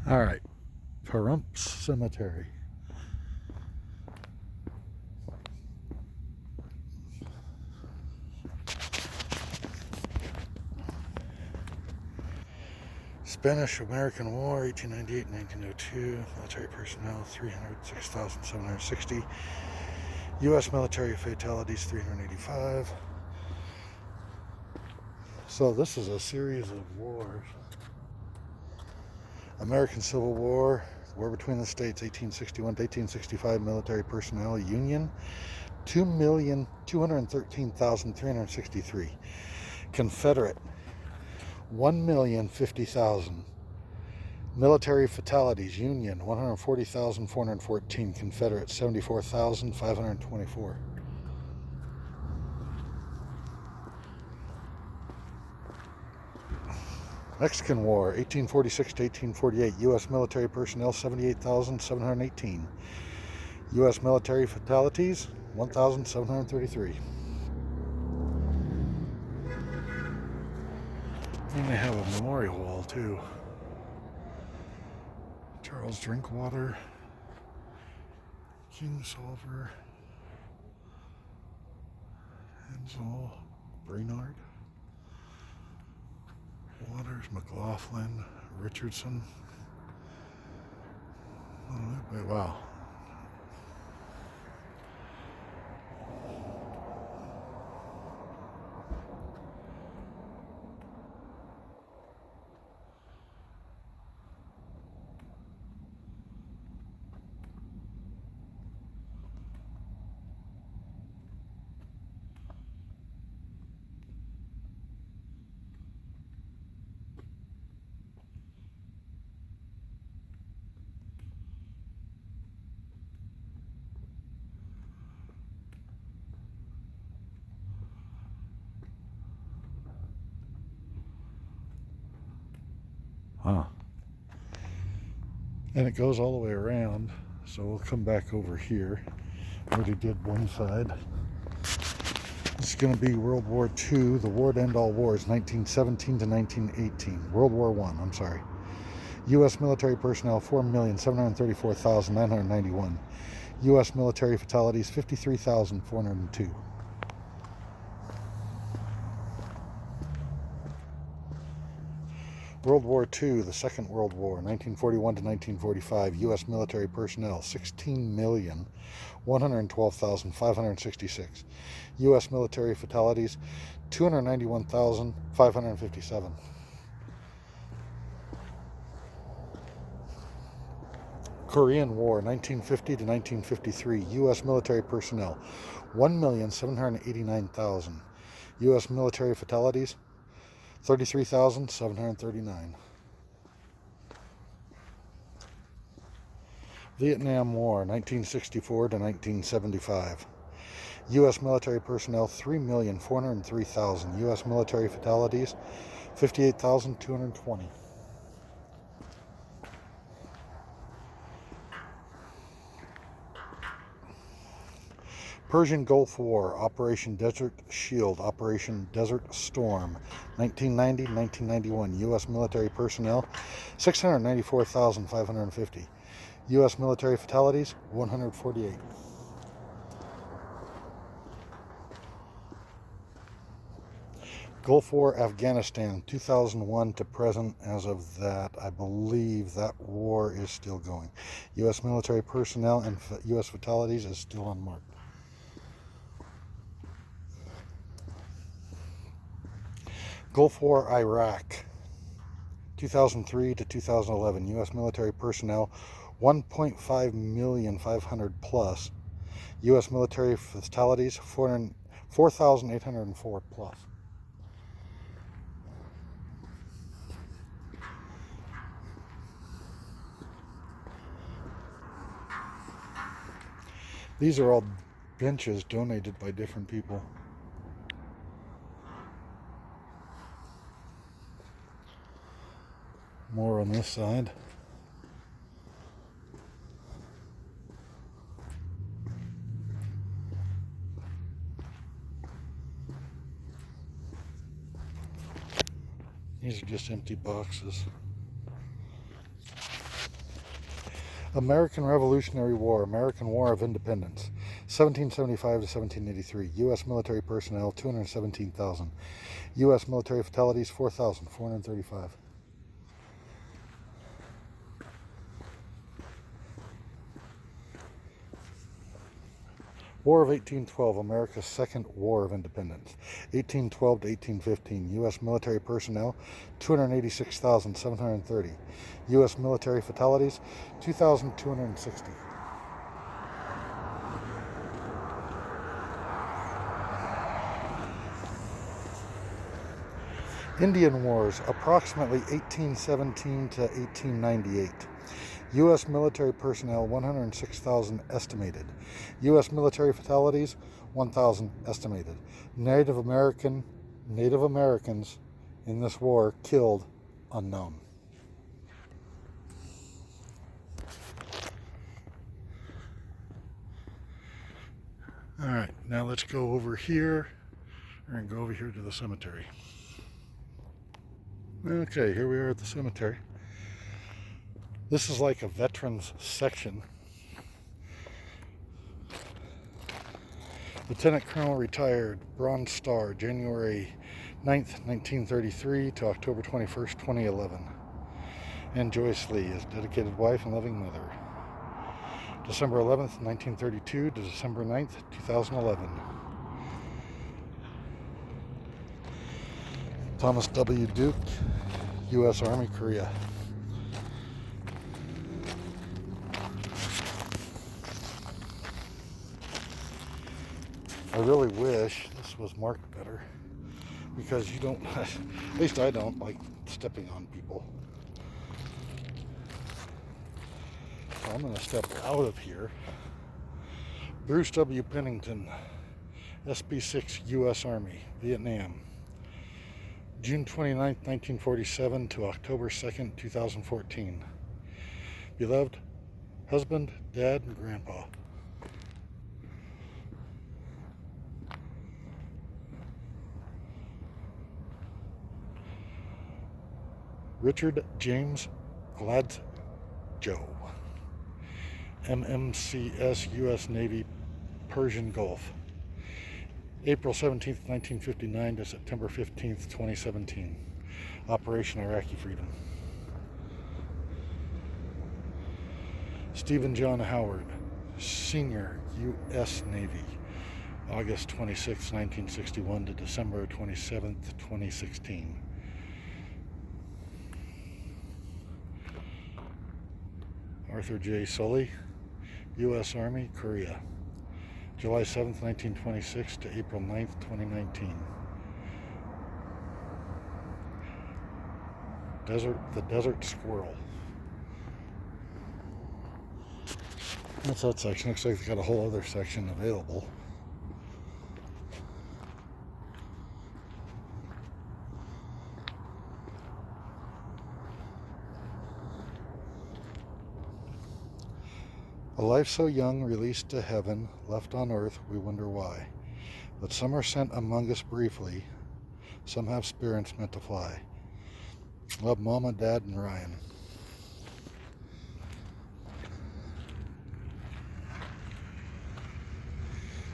All right, Pahrump Cemetery. Spanish-American War, 1898-1902. Military personnel, 306,760. U.S. military fatalities, 385. So this is a series of wars. American Civil War, war between the states, 1861 to 1865. Military personnel, Union, 2,213,363. Confederate, 1,050,000. Military fatalities, Union, 140,414. Confederate, 74,524. Mexican War, 1846 to 1848. U.S. military personnel, 78,718. U.S. military fatalities, 1,733. And they have a memorial wall, too. Charles Drinkwater, King Solver, Hensel, Brainard, Waters, McLaughlin, Richardson. Oh, wow. Huh. And it goes all the way around, so we'll come back over here. Already did one side. This is going to be World War II, the war to end all wars, 1917 to 1918. World War I, I'm sorry. U.S. military personnel, 4,734,991. U.S. military fatalities, 53,402. World War II, the Second World War, 1941 to 1945. U.S. military personnel, 16,112,566. U.S. military fatalities, 291,557. Korean War, 1950 to 1953. U.S. military personnel, 1,789,000. U.S. military fatalities, 33,739. Vietnam War, 1964 to 1975. U.S. military personnel, 3,403,000. U.S. military fatalities, 58,220. Persian Gulf War, Operation Desert Shield, Operation Desert Storm, 1990 to 1991. U.S. military personnel, 694,550. U.S. military fatalities, 148. Gulf War, Afghanistan, 2001 to present. As of that, I believe that war is still going. U.S. military personnel and U.S. fatalities is still unmarked. Gulf War, Iraq, 2003 to 2011. U.S. military personnel, 1.5 million 500 plus. U.S. military fatalities, 4,804 plus. These are all benches donated by different people. More on this side. These are just empty boxes. American Revolutionary War, American War of Independence, 1775 to 1783. U.S. military personnel, 217,000. U.S. military fatalities, 4,435. War of 1812, America's Second War of Independence, 1812 to 1815. U.S. military personnel, 286,730. U.S. military fatalities, 2,260. Indian Wars, approximately 1817 to 1898. U.S. military personnel, 106,000 estimated. U.S. military fatalities, 1,000 estimated. Native Americans in this war killed, unknown. All right, now let's go over here. We're going to go over here to the cemetery. Okay, here we are at the cemetery. This is like a veterans section. Lieutenant Colonel retired, Bronze Star, January 9th, 1933 to October 21st, 2011. And Joyce Lee, his dedicated wife and loving mother. December 11th, 1932 to December 9th, 2011. Thomas W. Duke, U.S. Army, Korea. I really wish this was marked better, because you don't, at least I don't, like stepping on people. So I'm going to step out of here. Bruce W. Pennington, SB-6 U.S. Army, Vietnam. June 29, 1947 to October 2nd, 2014. Beloved husband, dad, and grandpa. Richard James Gladjoe, MMCS U.S. Navy, Persian Gulf. April 17, 1959 to September 15, 2017. Operation Iraqi Freedom. Stephen John Howard, Senior, U.S. Navy, August 26, 1961 to December 27, 2016. Arthur J. Sully, U.S. Army, Korea, July 7, 1926 to April 9, 2019. The Desert Squirrel. That's that section. Looks like they got a whole other section available. A life so young, released to heaven, left on earth, we wonder why. But some are sent among us briefly, some have spirits meant to fly. Love Mama, Dad, and Ryan.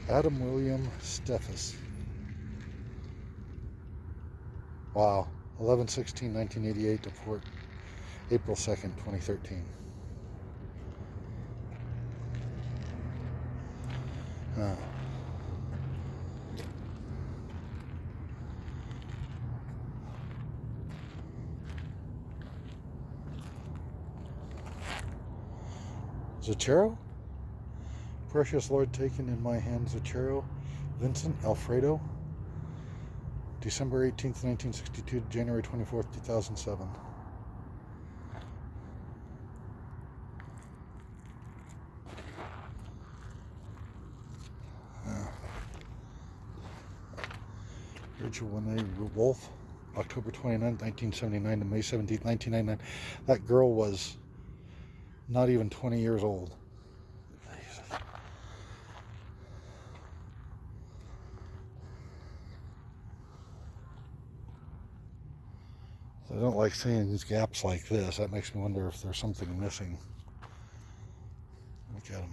Adam William Steffes. Wow. 11/16/1988 to April 2nd, 2013. Zucchero? Precious Lord, taken in my hand, Zucchero. Vincent Alfredo. December 18th, 1962 to January 24th, 2007. Rachel Winnie Wolf, October 29th, 1979 to May 17th, 1999. That girl was not even 20 years old. I don't like seeing these gaps like this. That makes me wonder if there's something missing. Look at him.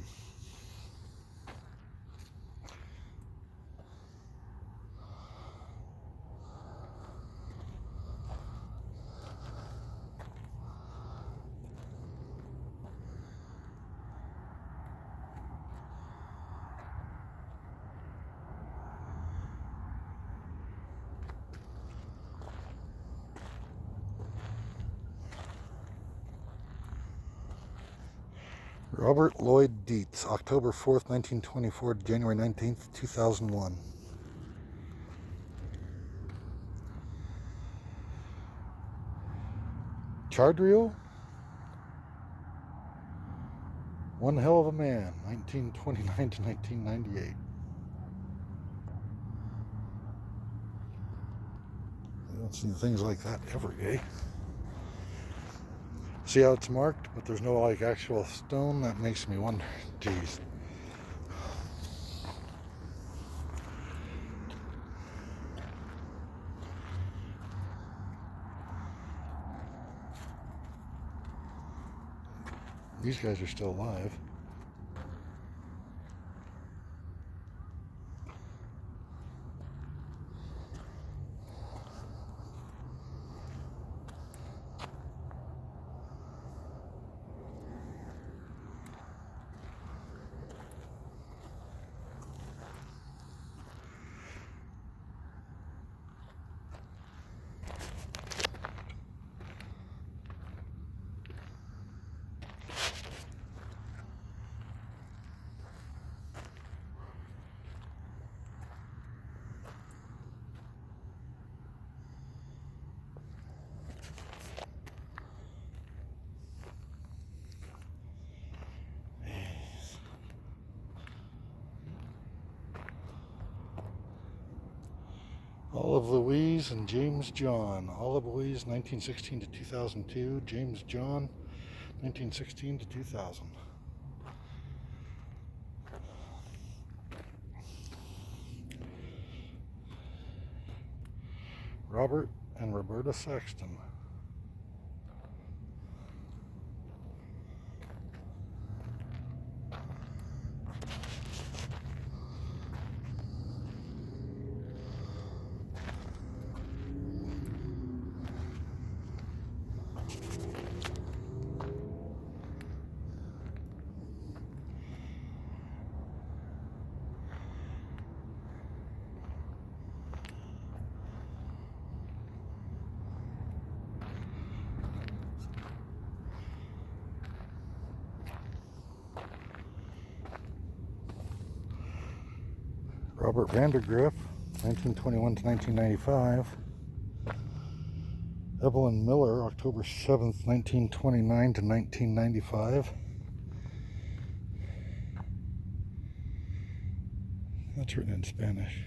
Robert Lloyd Dietz, October 4th, 1924 to January 19th, 2001. Chardriel? One hell of a man, 1929 to 1998. You don't see things like that every day. See how it's marked, but there's no like actual stone? That makes me wonder. Jeez. These guys are still alive. Olive Louise and James John. Olive Louise, 1916 to 2002. James John, 1916 to 2000. Robert and Roberta Saxton. Robert Vandergriff, 1921 to 1995. Evelyn Miller, October 7th, 1929 to 1995. That's written in Spanish.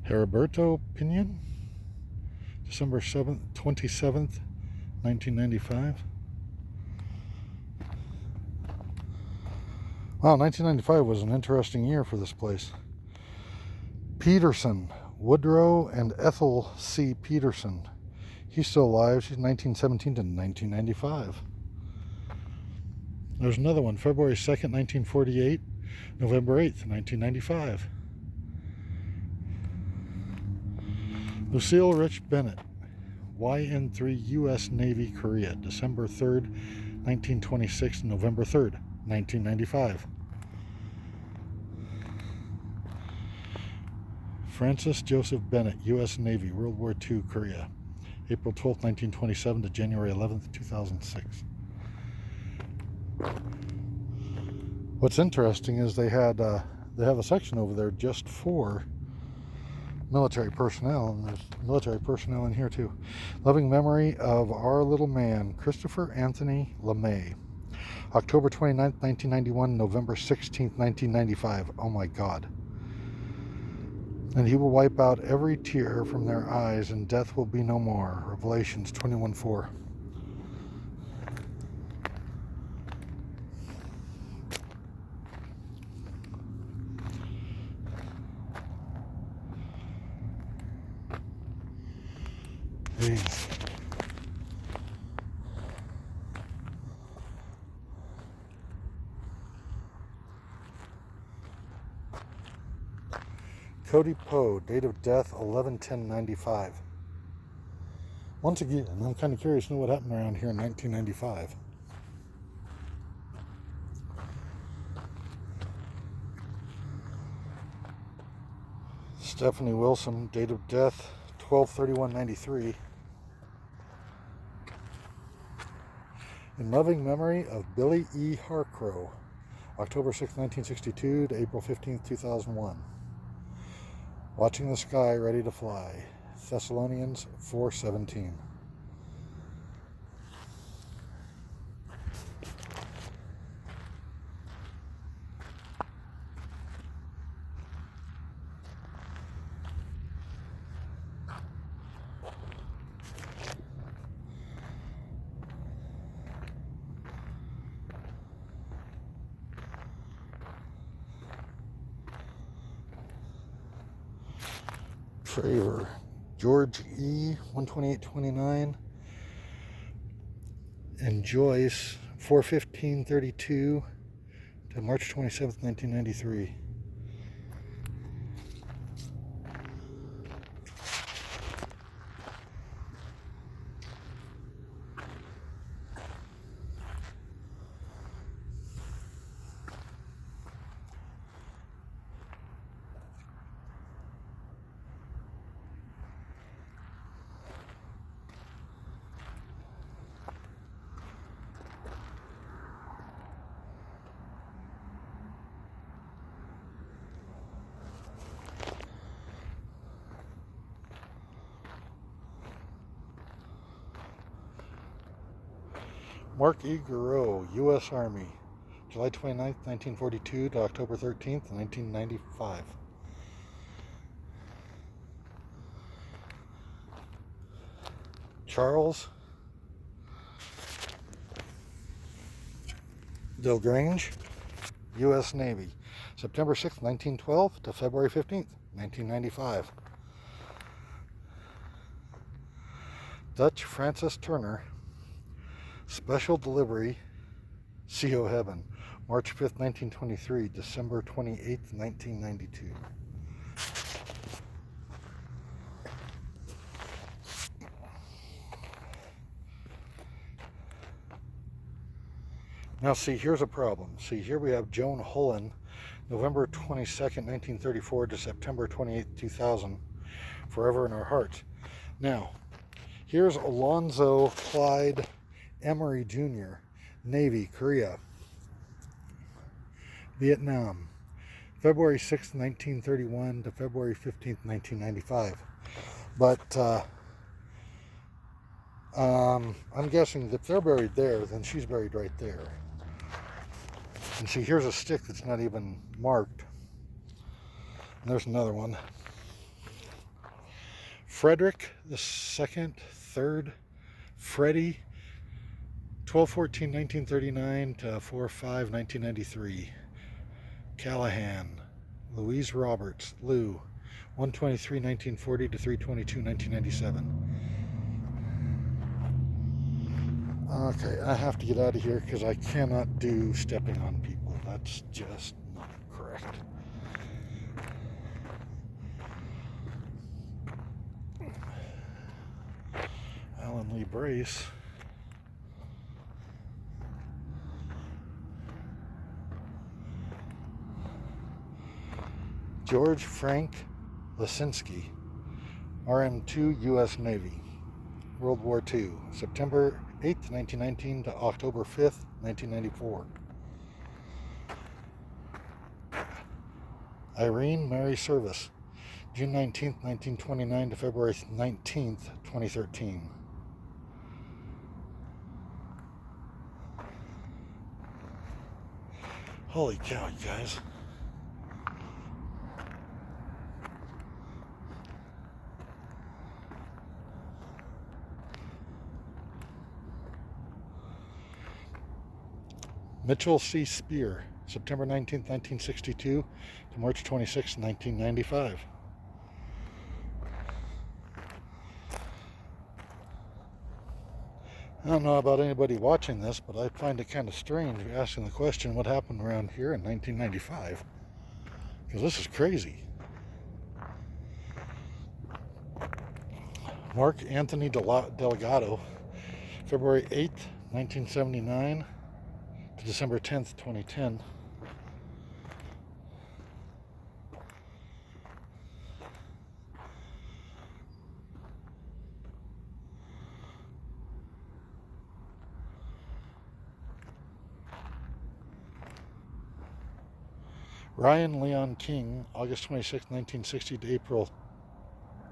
Heriberto Pinion, December 27th, 1995. Wow, 1995 was an interesting year for this place. Peterson, Woodrow and Ethel C. Peterson. He's still alive. She's 1917 to 1995. There's another one, February 2nd, 1948, November 8th, 1995. Lucille Rich Bennett, YN3 U.S. Navy, Korea, December 3rd, 1926 to November 3rd, 1995. Francis Joseph Bennett, U.S. Navy, World War II, Korea, April 12, 1927 to January 11th, 2006. What's interesting is they have a section over there just for military personnel, and there's military personnel in here too. Loving memory of our little man, Christopher Anthony LeMay, October 29th, 1991, November 16th, 1995. Oh my God. And he will wipe out every tear from their eyes, and death will be no more. Revelations 21:4. Hey. Cody Poe, date of death 11/10/95. Once again, I'm kind of curious to know what happened around here in 1995. Stephanie Wilson, date of death 12/31/93. In loving memory of Billy E. Harcrow, October 6, 1962 to April 15, 2001. Watching the sky ready to fly. Thessalonians 4:17. Traver, George E. 12829, and Joyce 4/15/32 to March 27th, 1993. Mark E. Garreau, U.S. Army, July 29, 1942 to October 13, 1995. Charles Delgrange, U.S. Navy, September 6, 1912 to February 15, 1995. Dutch Francis Turner, Special Delivery, CO Heaven, March 5th, 1923, December 28th, 1992. Now see, here's a problem. See, here we have Joan Hullen, November 22nd, 1934 to September 28th, 2000, forever in our hearts. Now, here's Alonzo Clyde Emery Jr., Navy, Korea, Vietnam, February 6th, 1931 to February 15th, 1995. But I'm guessing that if they're buried there, then she's buried right there. And see, here's a stick that's not even marked. And there's another one. Frederick the second, third, Freddie, 12/14/1939 to 4/5/1993. Callahan, Louise Roberts, Lou, 1/23/1940 to 3/22/1997. Okay, I have to get out of here because I cannot do stepping on people. That's just not correct. Alan Lee Brace. George Frank Lisinski, RM2, U.S. Navy, World War II, September 8th, 1919 to October 5th, 1994. Irene Mary Service, June 19th, 1929 to February 19th, 2013. Holy cow, you guys. Mitchell C. Spear, September 19, 1962 to March 26, 1995. I don't know about anybody watching this, but I find it kind of strange asking the question what happened around here in 1995. Because this is crazy. Mark Anthony Delgado, February 8th, 1979 to December 10th, 2010. Ryan Leon King, August 26, 1960 to April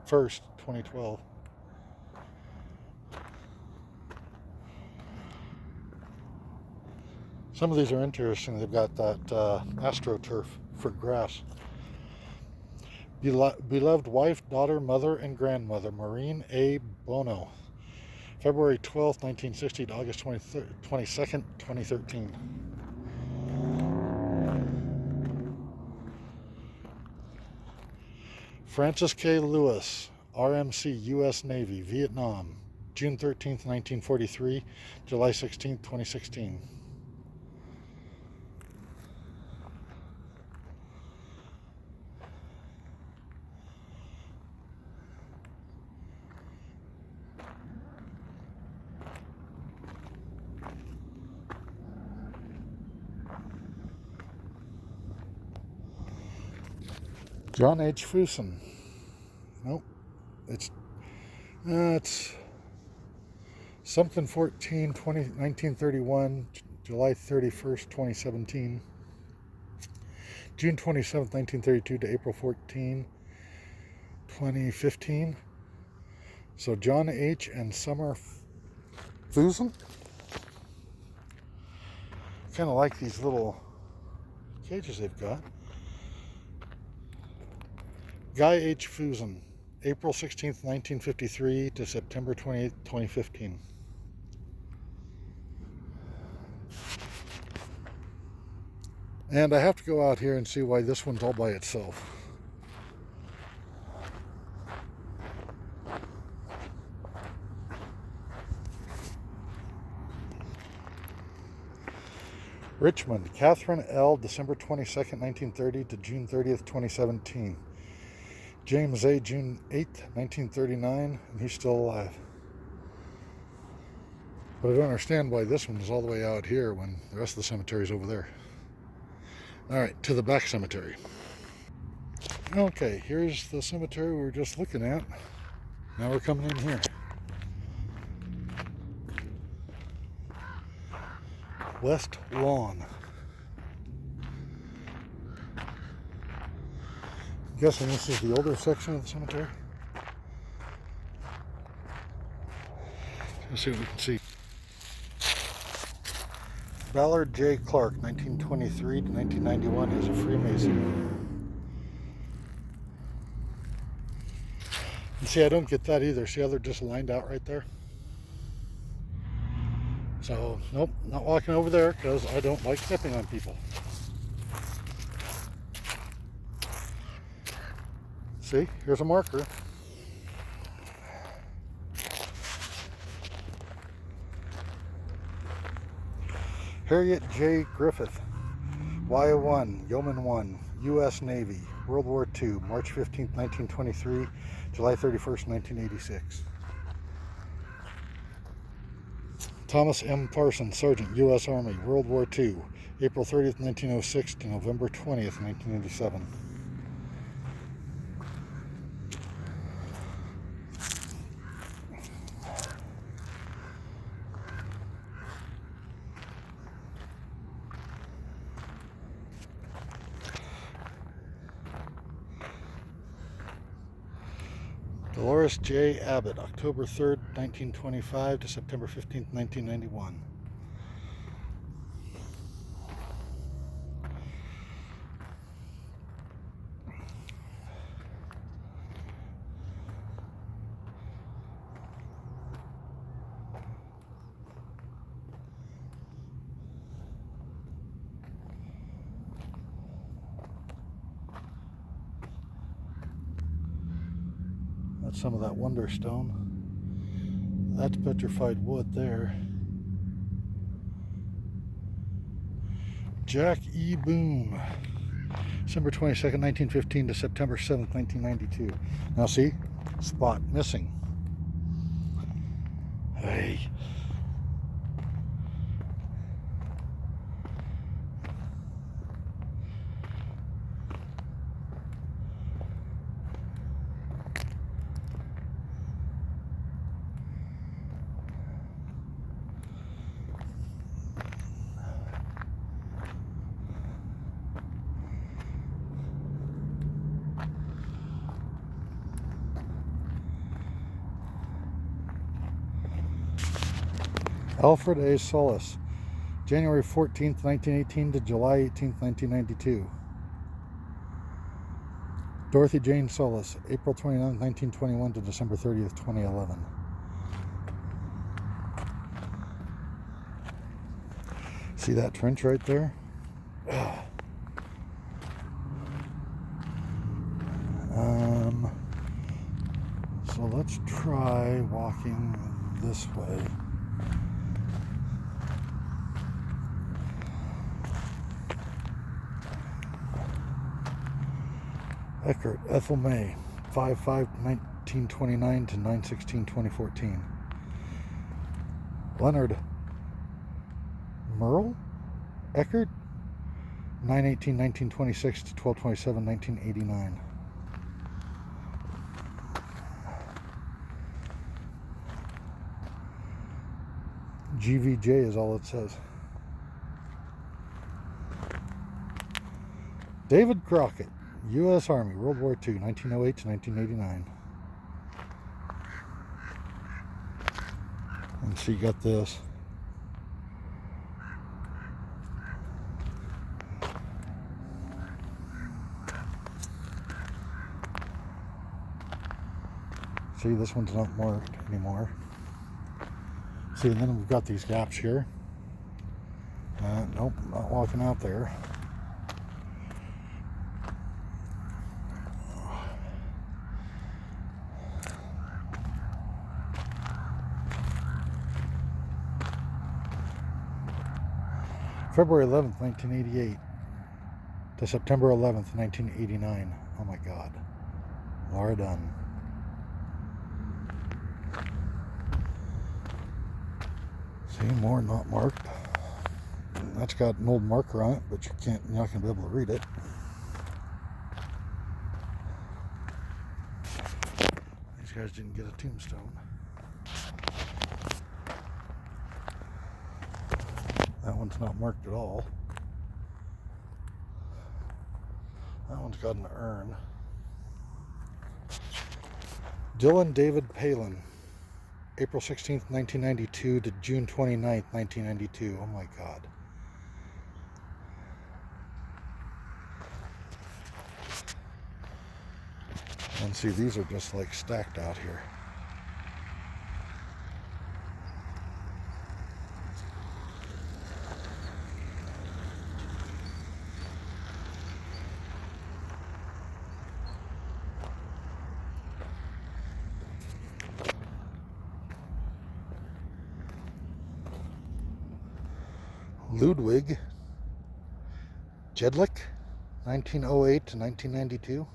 1st, 2012. Some of these are interesting. They've got that AstroTurf for grass. Beloved wife, daughter, mother, and grandmother, Maureen A. Bono, February 12, 1960 to August 22nd, 2013. Francis K. Lewis, RMC, U.S. Navy, Vietnam, June 13th, 1943, July 16th, 2016. John H. Fusen. Nope. It's something 14, 1931, July 31st, 2017. June 27th, 1932 to April 14, 2015. So John H. and Summer Fusen. Kind of like these little cages they've got. Guy H. Fusen, April 16th, 1953 to September 28th, 2015. And I have to go out here and see why this one's all by itself. Richmond, Catherine L., December 22nd, 1930 to June 30th, 2017. James A., June 8th, 1939, and he's still alive. But I don't understand why this one is all the way out here when the rest of the cemetery is over there. All right, to the back cemetery. Okay, here's the cemetery we were just looking at. Now we're coming in here. West Lawn. I'm guessing this is the older section of the cemetery. Let's see what we can see. Ballard J. Clark, 1923 to 1991, is a Freemason. And see, I don't get that either. See how they're just lined out right there? So, nope, not walking over there because I don't like stepping on people. See, here's a marker. Harriet J. Griffith, Y1, Yeoman 1, U.S. Navy, World War II, March 15, 1923, July 31st, 1986. Thomas M. Parsons, Sergeant, U.S. Army, World War II, April 30th, 1906 to November 20th, 1987. Dolores J. Abbott, October 3rd, 1925 to September 15th, 1991. That's some of that Wonderstone. That's petrified wood there. Jack E. Boom, December 22nd, 1915 to September 7th, 1992. Now see, spot missing. Hey. Alfred A. Solis, January 14th, 1918 to July 18th, 1992. Dorothy Jane Solis, April 29th, 1921 to December 30th, 2011. See that trench right there? So let's try walking this way. Eckert, Ethel May, 5/5/1929 to 9/16/2014. Leonard Merle, Eckert, 9/18/1926 to 12/27/1989. GVJ is all it says. David Crockett, U.S. Army, World War II, 1908 to 1989. And so you got this. See, this one's not marked anymore. See, and then we've got these gaps here. Nope, not walking out there. February 11th, 1988 to September 11th, 1989. Oh my God. Laura Dunn. See, more not marked. That's got an old marker on it, but you're not going to be able to read it. These guys didn't get a tombstone. That one's not marked at all. That one's got an urn. Dylan David Palin, April 16th, 1992 to June 29th, 1992. Oh my God. And see, these are just like stacked out here. Ludwig Jedlick, 1908 to 1992.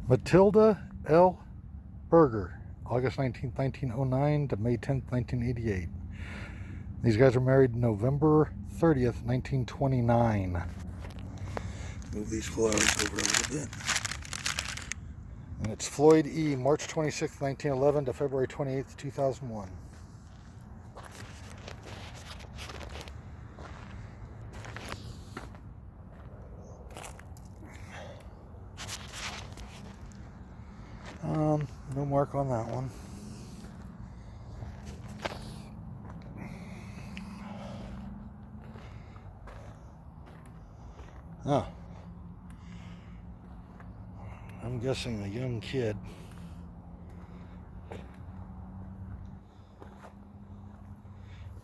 Matilda L. Berger, August 19th, 1909 to May 10th, 1988. These guys were married November 30th, 1929. Move these flowers over a little bit. And it's Floyd E., March 26th, 1911 to February 28th, 2001. No mark on that one. Oh. I'm guessing a young kid.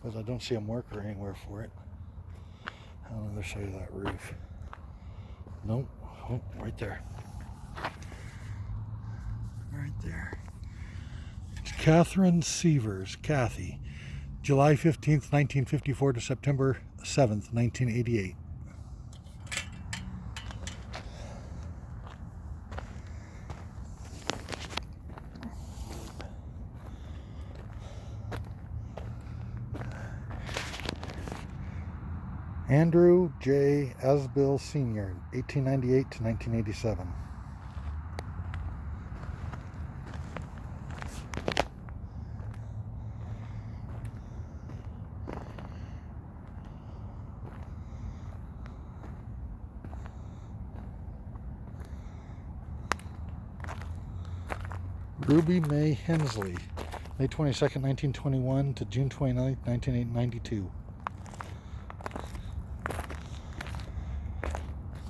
Because I don't see a marker anywhere for it. On the other side of that roof. Nope. Oh, right there. there. Catherine Sievers, Kathy, July 15th, 1954 to September 7th, 1988. Andrew J. Asbill Sr., 1898 to 1987. Ruby May Hensley, May 22nd, 1921 to June 29th, 1992.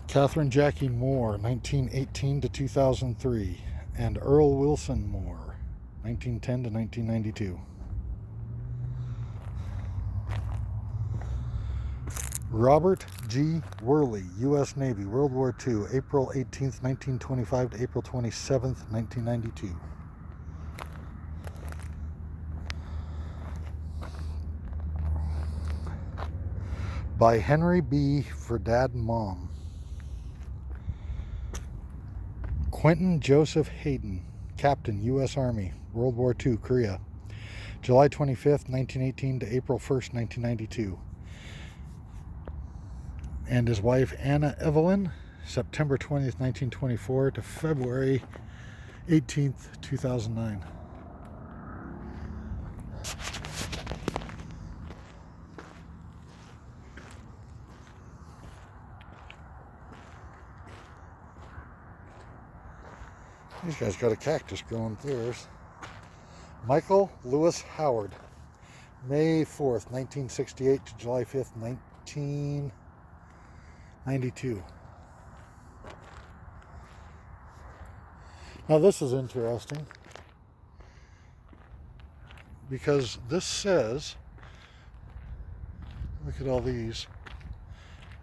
Catherine Jackie Moore, 1918 to 2003, and Earl Wilson Moore, 1910 to 1992. Robert G. Worley, U.S. Navy, World War II, April 18th, 1925 to April 27th, 1992. By Henry B. for Dad and Mom. Quentin Joseph Hayden, Captain, U.S. Army, World War II, Korea, July 25th, 1918 to April 1st, 1992. And his wife Anna Evelyn, September 20th, 1924 to February 18th, 2009. These guys got a cactus growing through theirs. Michael Lewis Howard, May 4th, 1968 to July 5th, 1992. Now this is interesting because this says, look at all these,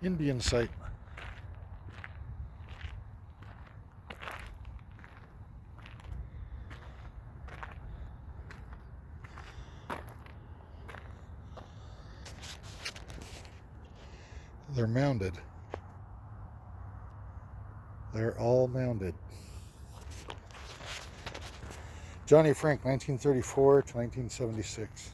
Indian site. They're mounded. They're all mounded. Johnny Frank, 1934 to 1976.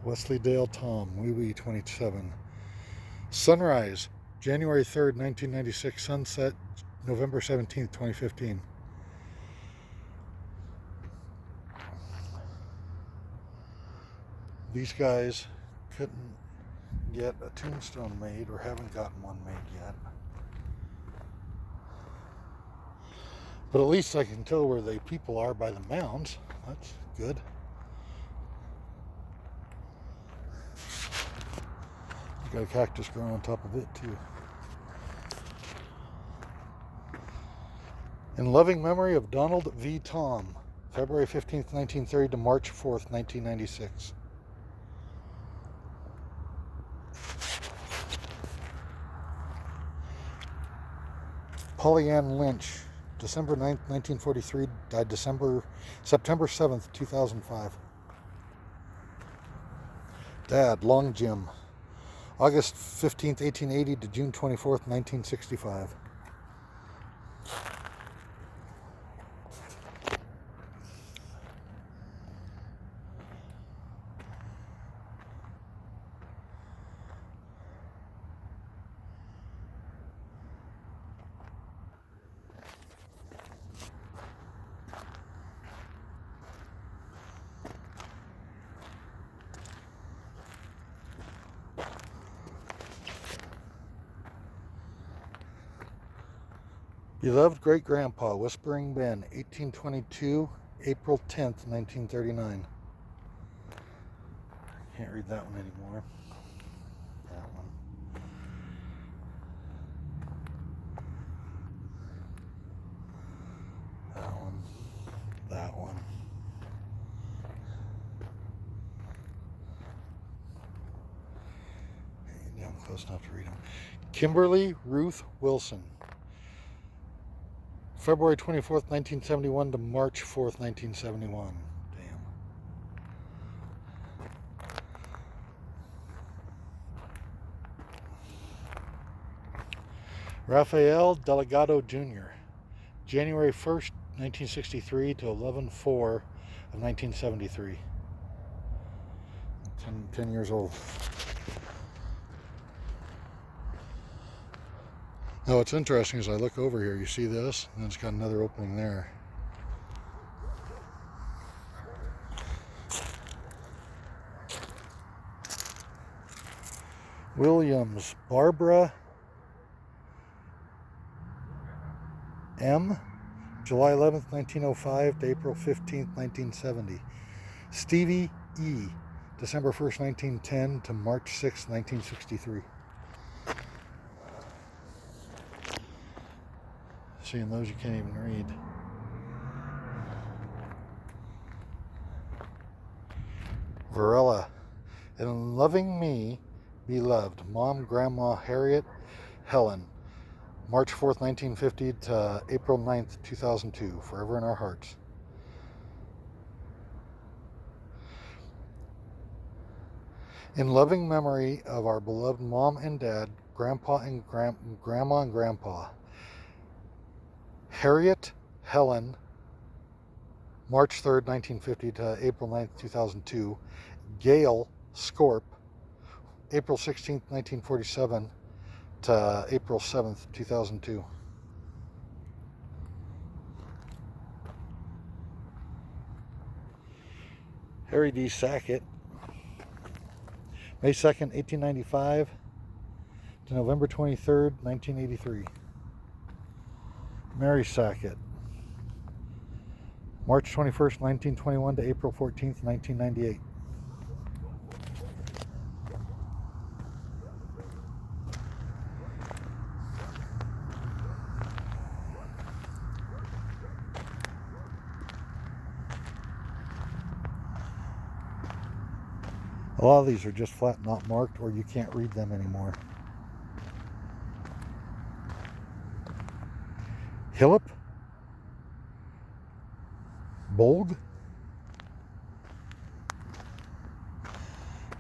Wesley Dale Tom, Wee Wee, 27. Sunrise, January 3rd, 1996. Sunset, November 17th, 2015. These guys couldn't get a tombstone made, or haven't gotten one made yet. But at least I can tell where the people are by the mounds. That's good. You got a cactus growing on top of it too. In loving memory of Donald V. Tom, February 15th, 1930 to March 4th, 1996. Polly Ann Lynch, December 9th, 1943, died September 7th, 2005. Dad, Long Jim, August 15th, 1880 to June 24th, 1965. Beloved Great-Grandpa, Whispering Ben, 1822, April 10th, 1939. Can't read that one anymore. That one. That one. That one. close enough to read them. Kimberly Ruth Wilson. February 24th, 1971 to March 4th, 1971. Damn. Rafael Delgado Jr. January 1st, 1963 to 11/4 of 1973. 10 years old. Now what's interesting is I look over here, you see this, and it's got another opening there. Williams, Barbara M. July 11th, 1905 to April 15th, 1970. Stevie E. December 1st, 1910 to March 6th, 1963. Seeing those you can't even read. Varela. In loving me, beloved. Mom, Grandma, Harriet, Helen. March 4th, 1950 to April 9th, 2002. Forever in our hearts. In loving memory of our beloved Mom and Dad, Grandpa and Grandma and Grandpa. Harriet, Helen, March 3rd, 1950 to April 9th, 2002. Gail, Scorp, April 16th, 1947 to April 7th, 2002. Harry D. Sackett, May 2nd, 1895 to November 23rd, 1983. Mary Sackett, March 21st, 1921 to April 14th, 1998. A lot of these are just flat not marked, or you can't read them anymore. Hillip, Bolg,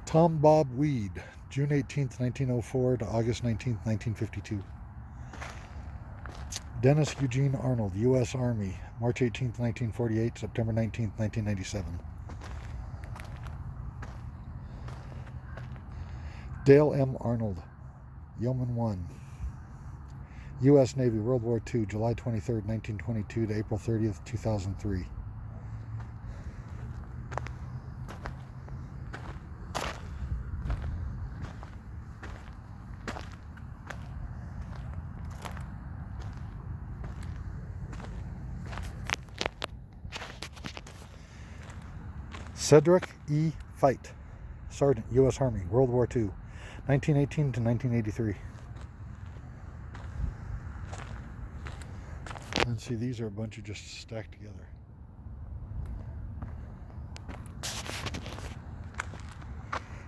Tom Bob Weed, June 18th, 1904 to August 19th, 1952. Dennis Eugene Arnold, U.S. Army, March 18th, 1948, September 19th, 1997. Dale M. Arnold, Yeoman 1, U.S. Navy, World War II, July 23rd, 1922 to April 30th, 2003. Cedric E. Fite, Sergeant, U.S. Army, World War II, 1918 to 1983. And see, these are a bunch of just stacked together.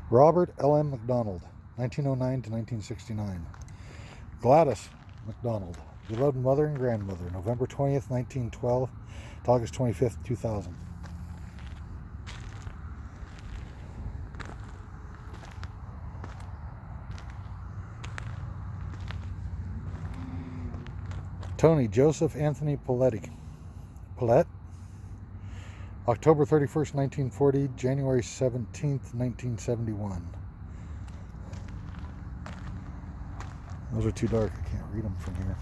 Robert L.M. McDonald, 1909 to 1969. Gladys McDonald, beloved mother and grandmother, November 20th, 1912 to August 25th, 2000. Tony Joseph Anthony Paulette, October 31st, 1940, January 17th, 1971. Those are too dark, I can't read them from here.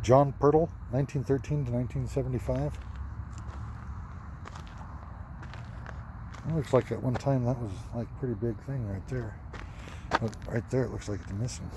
John Pirtle, 1913 to 1975. It looks like at one time that was like a pretty big thing right there. But right there it looks like it's missing.